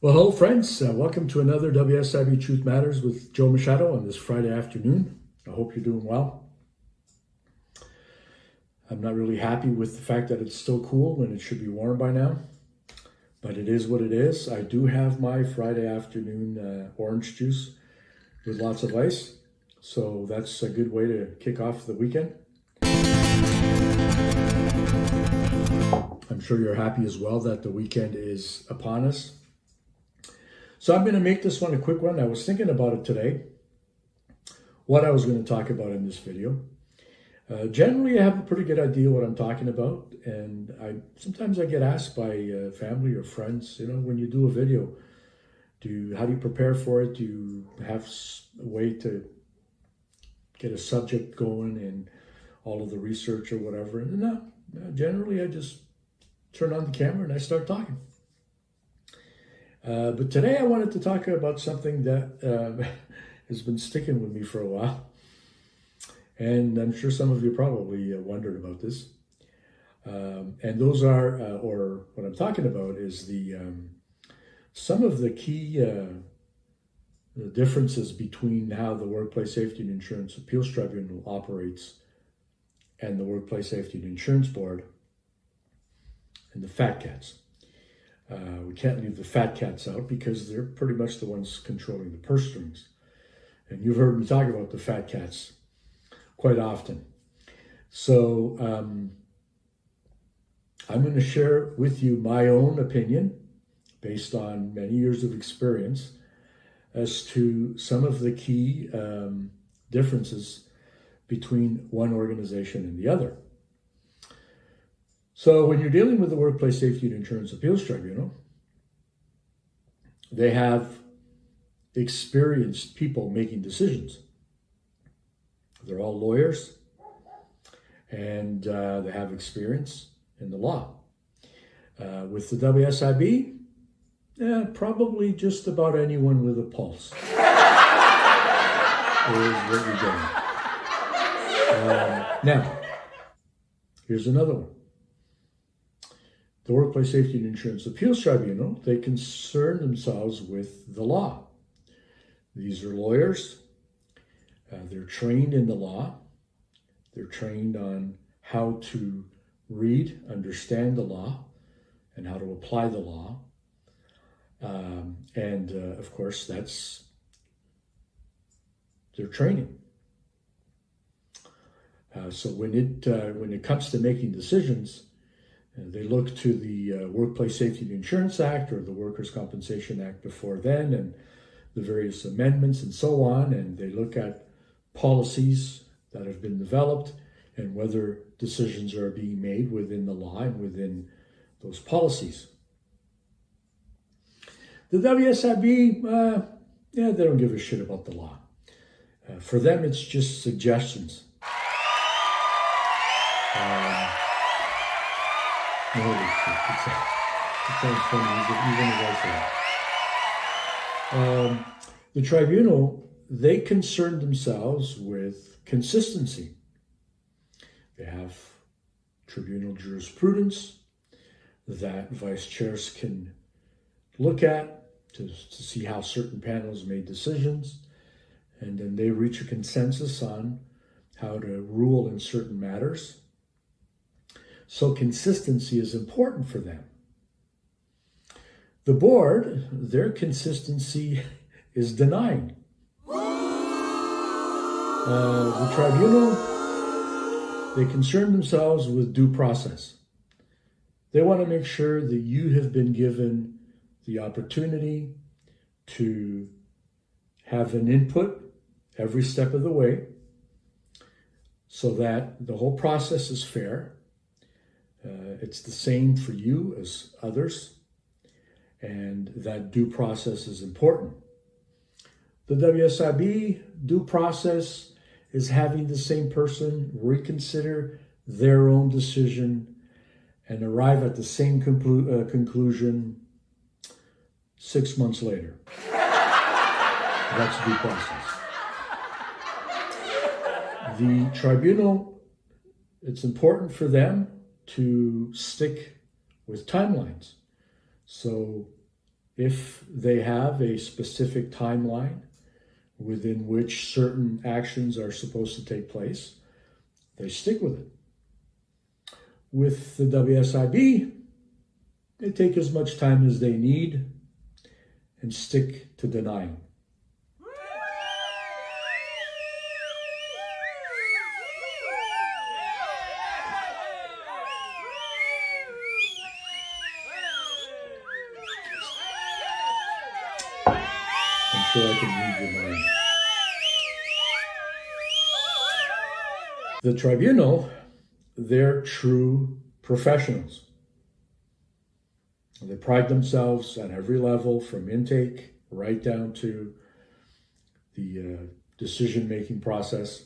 Well, hello, friends. Welcome to another WSIB Truth Matters with Joe Machado on this Friday afternoon. I hope you're doing well. I'm not really happy with the fact that it's still cool when it should be warm by now, but it is what it is. I do have my Friday afternoon orange juice with lots of ice, so that's a good way to kick off the weekend. I'm sure you're happy as well that the weekend is upon us. So I'm going to make this one a quick one. I was thinking about it today, what I was going to talk about in this video. Generally, I have a pretty good idea what I'm talking about, and sometimes I get asked by family or friends, when you do a video, how do you prepare for it? Do you have a way to get a subject going and all of the research or whatever? And no, generally I just turn on the camera and I start talking. But today I wanted to talk about something that has been sticking with me for a while. And I'm sure some of you probably wondered about this. And those are, or what I'm talking about is some of the key the differences between how the Workplace Safety and Insurance Appeals Tribunal operates and the Workplace Safety and Insurance Board and the fat cats. We can't leave the fat cats out because they're pretty much the ones controlling the purse strings. And you've heard me talk about the fat cats quite often. So I'm going to share with you my own opinion based on many years of experience as to some of the key differences between one organization and the other. So when you're dealing with the Workplace Safety and Insurance Appeals Tribunal, they have experienced people making decisions. They're all lawyers, and they have experience in the law. With the WSIB, probably just about anyone with a pulse is what you're getting. Now, here's another one. The Workplace Safety and Insurance Appeals Tribunal, they concern themselves with the law. These are lawyers. They're trained in the law. They're trained on how to read, understand the law, and how to apply the law. Of course, that's their training. So when it comes to making decisions, they look to the Workplace Safety and Insurance Act or the Workers' Compensation Act before then and the various amendments and so on, and they look at policies that have been developed and whether decisions are being made within the law and within those policies. The WSIB, they don't give a shit about the law. For them, it's just suggestions. Holy shit, it sounds funny, even as I say it. The tribunal, they concern themselves with consistency. They have tribunal jurisprudence that vice chairs can look at to see how certain panels made decisions, and then they reach a consensus on how to rule in certain matters. So consistency is important for them. The board, their consistency is denying. The tribunal, they concern themselves with due process. They want to make sure that you have been given the opportunity to have an input every step of the way so that the whole process is fair. It's the same for you as others, and that due process is important. The WSIB due process is having the same person reconsider their own decision and arrive at the same conclusion 6 months later. That's due process. The tribunal, it's important for them to stick with timelines. So If they have a specific timeline within which certain actions are supposed to take place, they stick with it. With the WSIB, they take as much time as they need and stick to denying. I'm sure I can read your mind. The tribunal, they're true professionals. They pride themselves at every level, from intake right down to the decision-making process.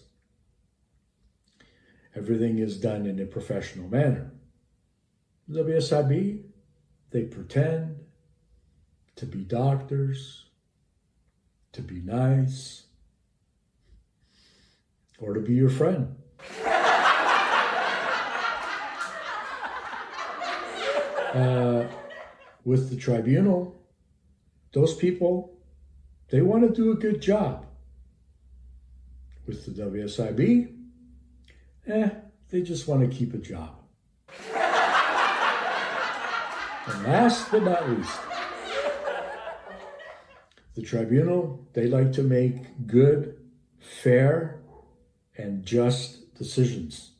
Everything is done in a professional manner. The WSIB, they pretend to be doctors, to be nice, or to be your friend. With the tribunal, those people, they want to do a good job. With the WSIB, they just want to keep a job. And last but not least, the tribunal, they like to make good, fair, and just decisions.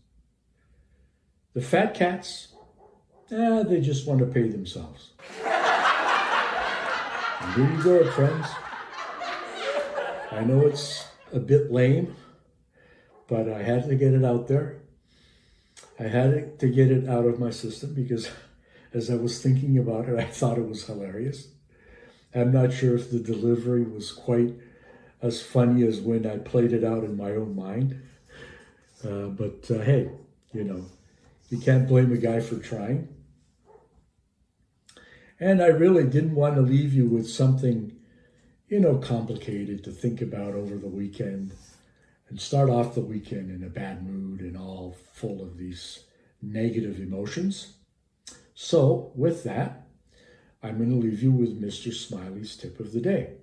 The fat cats, they just want to pay themselves. And here you go, friends. I know it's a bit lame, but I had to get it out there. I had to get it out of my system because as I was thinking about it, I thought it was hilarious. I'm not sure if the delivery was quite as funny as when I played it out in my own mind. But hey, you can't blame a guy for trying. And I really didn't want to leave you with something, complicated to think about over the weekend and start off the weekend in a bad mood and all full of these negative emotions. So with that, I'm going to leave you with Mr. Smiley's tip of the day.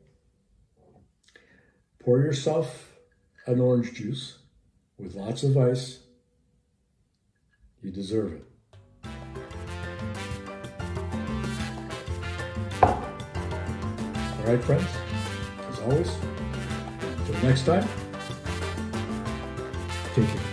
Pour yourself an orange juice with lots of ice. You deserve it. All right, friends, as always, until next time, take care.